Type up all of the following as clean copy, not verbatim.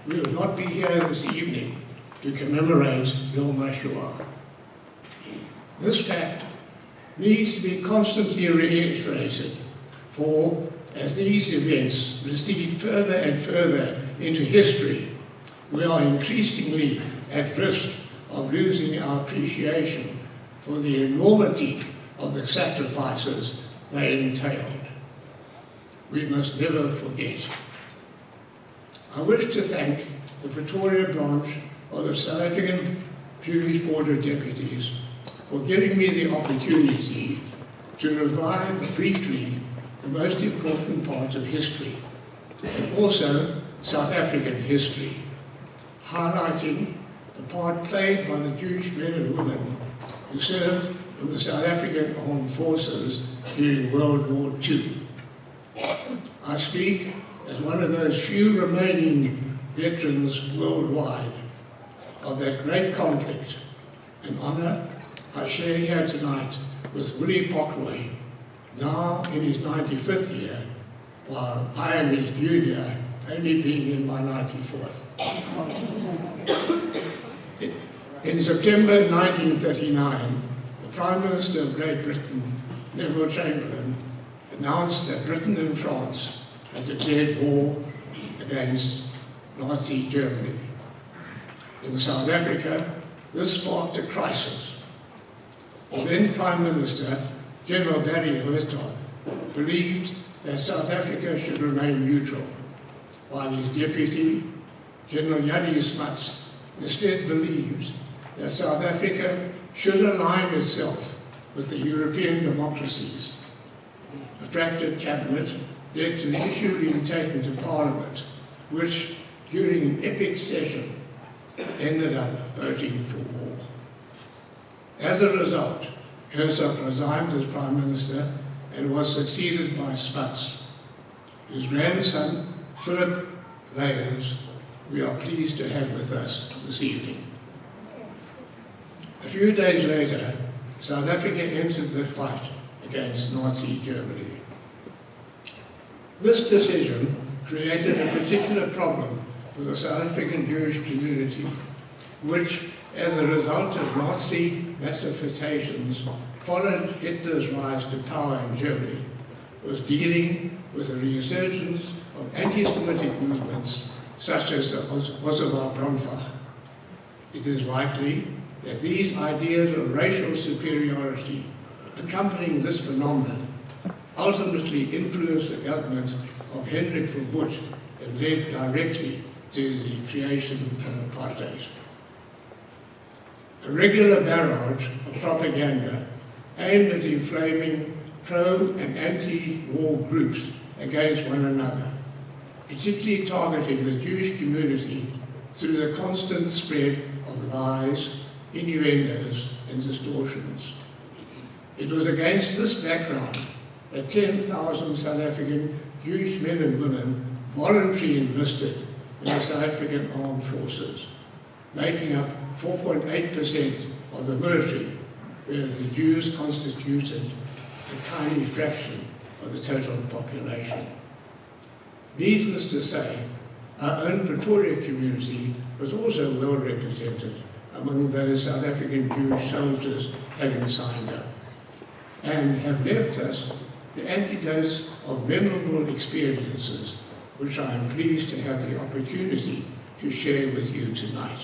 we will not be here this evening to commemorate Yom HaShoah. This fact needs to be constantly reiterated, for as these events recede further and further into history, we are increasingly at risk of losing our appreciation for the enormity of the sacrifices they entailed. We must never forget. I wish to thank the Pretoria branch of the South African Jewish Board of Deputies for giving me the opportunity to revive briefly the most important parts of history, and also South African history, highlighting the part played by the Jewish men and women who served in the South African Armed Forces during World War II. I speak as one of those few remaining veterans worldwide of that great conflict, an honour I share here tonight with Willie Pockway, now in his 95th year, while I am his junior, only being in my 94th. In September 1939, the Prime Minister of Great Britain, Neville Chamberlain, announced that Britain and France had declared war against Nazi Germany. In South Africa, this sparked a crisis. The then Prime Minister, General Barry Hertog, believed that South Africa should remain neutral, while his deputy, General Jannie Smuts, instead believed that South Africa should align itself with the European democracies. A fractured cabinet led to the issue being taken to Parliament, which, during an epic session, ended up voting for war. As a result, Hertog resigned as Prime Minister and was succeeded by Smuts. His grandson, Philip Weyers, we are pleased to have with us this evening. A few days later, South Africa entered the fight against Nazi Germany. This decision created a particular problem for the South African Jewish community, which, as a result of Nazi massifications, followed Hitler's rise to power in Germany, was dealing with a resurgence of anti-Semitic movements such as the Osama Bromfach. It is likely that these ideas of racial superiority accompanying this phenomenon ultimately influenced the government of Hendrik Verwoerd and led directly to the creation of apartheid. A regular barrage of propaganda aimed at inflaming pro- and anti-war groups against one another, particularly targeting the Jewish community through the constant spread of lies, innuendos, and distortions. It was against this background that 10,000 South African Jewish men and women voluntarily enlisted in the South African Armed Forces, making up 4.8% of the military, whereas the Jews constituted a tiny fraction of the total population. Needless to say, our own Pretoria community was also well represented among those South African Jewish soldiers having signed up, and have left us the antidotes of memorable experiences, which I am pleased to have the opportunity to share with you tonight.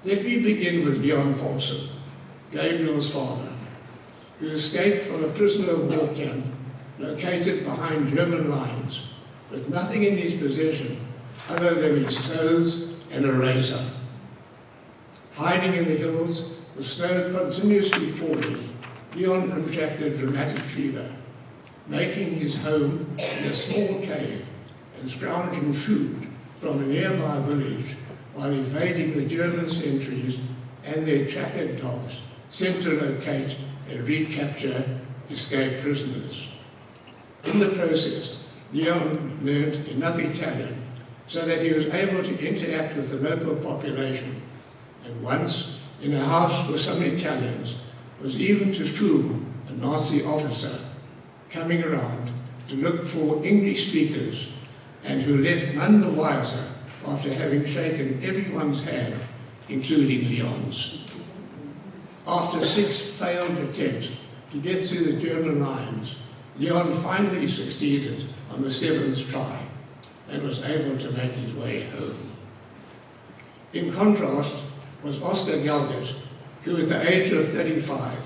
Let me begin with Leon Folsom, Gabriel's father, who escaped from a prisoner of war camp located behind German lines with nothing in his possession other than his clothes and a razor. Hiding in the hills, with snow continuously falling, Leon contracted rheumatic fever, making his home in a small cave and scrounging food from a nearby village while evading the German sentries and their tracker dogs sent to locate and recapture escaped prisoners. In the process, Leon learned enough Italian so that he was able to interact with the local population, and once, in a house with some Italians, was even to fool a Nazi officer coming around to look for English speakers and who left none the wiser after having shaken everyone's hand, including Leon's. After 6 failed attempts to get through the German lines, Leon finally succeeded on the 7th try and was able to make his way home. In contrast was Oscar Gelgert, who at the age of 35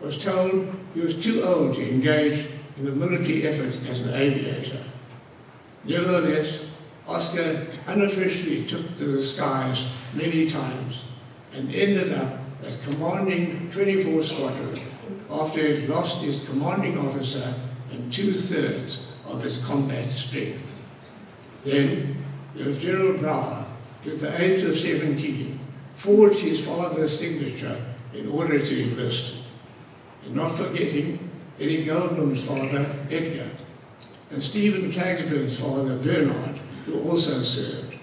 was told he was too old to engage in the military effort as an aviator. Nevertheless, Oscar unofficially took to the skies many times and ended up as commanding 24 Squadron after he had lost his commanding officer and 2/3 of his combat strength. Then, there was Gerald Brower, who at the age of 17 forged his father's signature in order to enlist. And not forgetting Eddie Goldblum's father, Edgar, and Stephen Klagsburg's father, Bernard, who also served,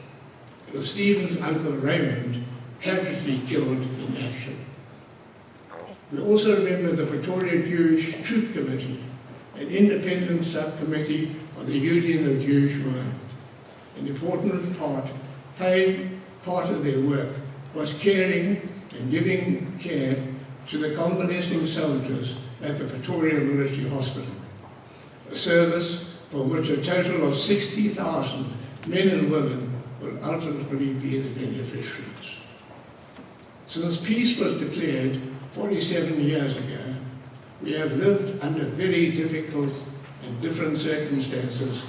with Stephen's uncle Raymond tragically killed in action. We also remember the Pretoria Jewish Troop Committee, an independent subcommittee of the Union of Jewish Women. An important part of their work was caring and giving care to the convalescing soldiers at the Pretoria Military Hospital, a service for which a total of 60,000 men and women will ultimately be the beneficiaries. Since peace was declared 47 years ago, we have lived under very difficult and different circumstances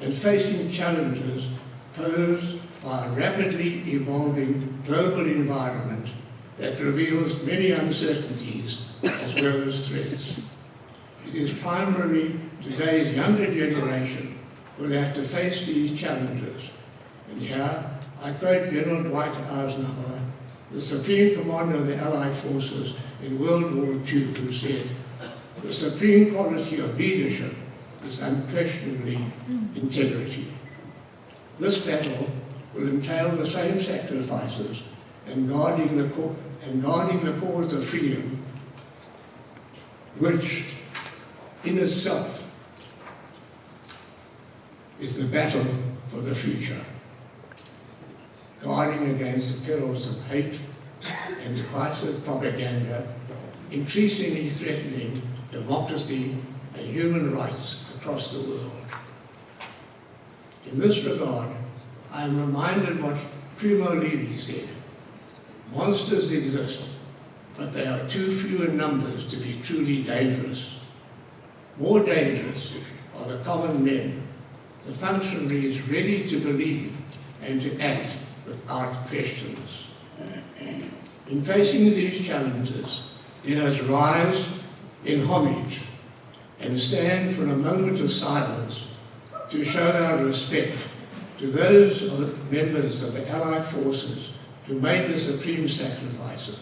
and facing challenges posed by a rapidly evolving global environment that reveals many uncertainties as well as threats. It is primarily today's younger generation who will have to face these challenges. And here, I quote General Dwight Eisenhower, the Supreme Commander of the Allied Forces in World War II, who said, "The supreme quality of leadership is unquestionably integrity." This battle will entail the same sacrifices and guarding the cause of freedom, which in itself is the battle for the future, guarding against the perils of hate and divisive propaganda, increasingly threatening democracy and human rights across the world. In this regard, I am reminded what Primo Levi said: "Monsters exist, but they are too few in numbers to be truly dangerous. More dangerous are the common men, the functionaries ready to believe and to act without questions." In facing these challenges, let us rise in homage and stand for a moment of silence to show our respect to those of the members of the Allied forces who made the supreme sacrifices,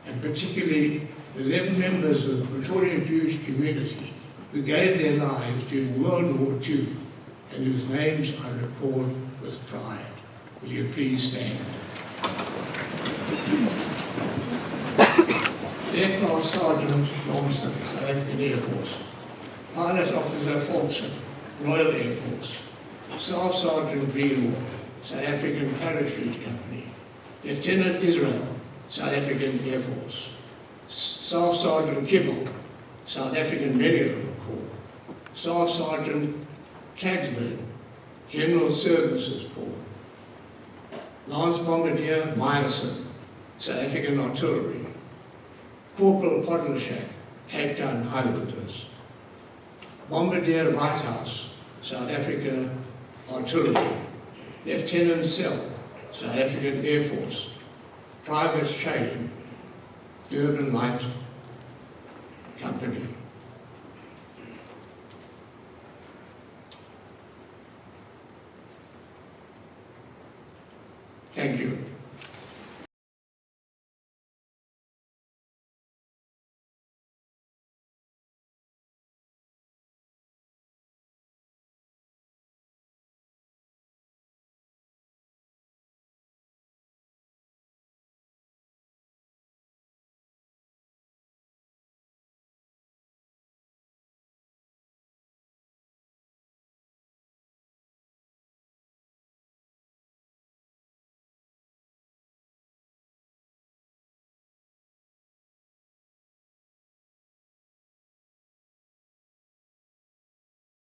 and particularly the 11 members of the Pretoria Jewish community who gave their lives during World War II and whose names I record with pride. Will you please stand? Aircraft Sergeant Longston, South African Air Force. Pilot Officer Folkson, Royal Air Force. Staff Sergeant Greenwald, South African Parachute Company. Lieutenant Israel, South African Air Force. Staff Sergeant Kibble, South African Medical Corps. Staff Sergeant Klagsburg, General Services Corps. Lance Bombardier Meyerson, South African Artillery. Corporal Podleshak, Cape Town Highlanders. Bombardier Whitehouse, South African Artillery. Lieutenant Sell, South African Air Force. Private Shane, Durban Light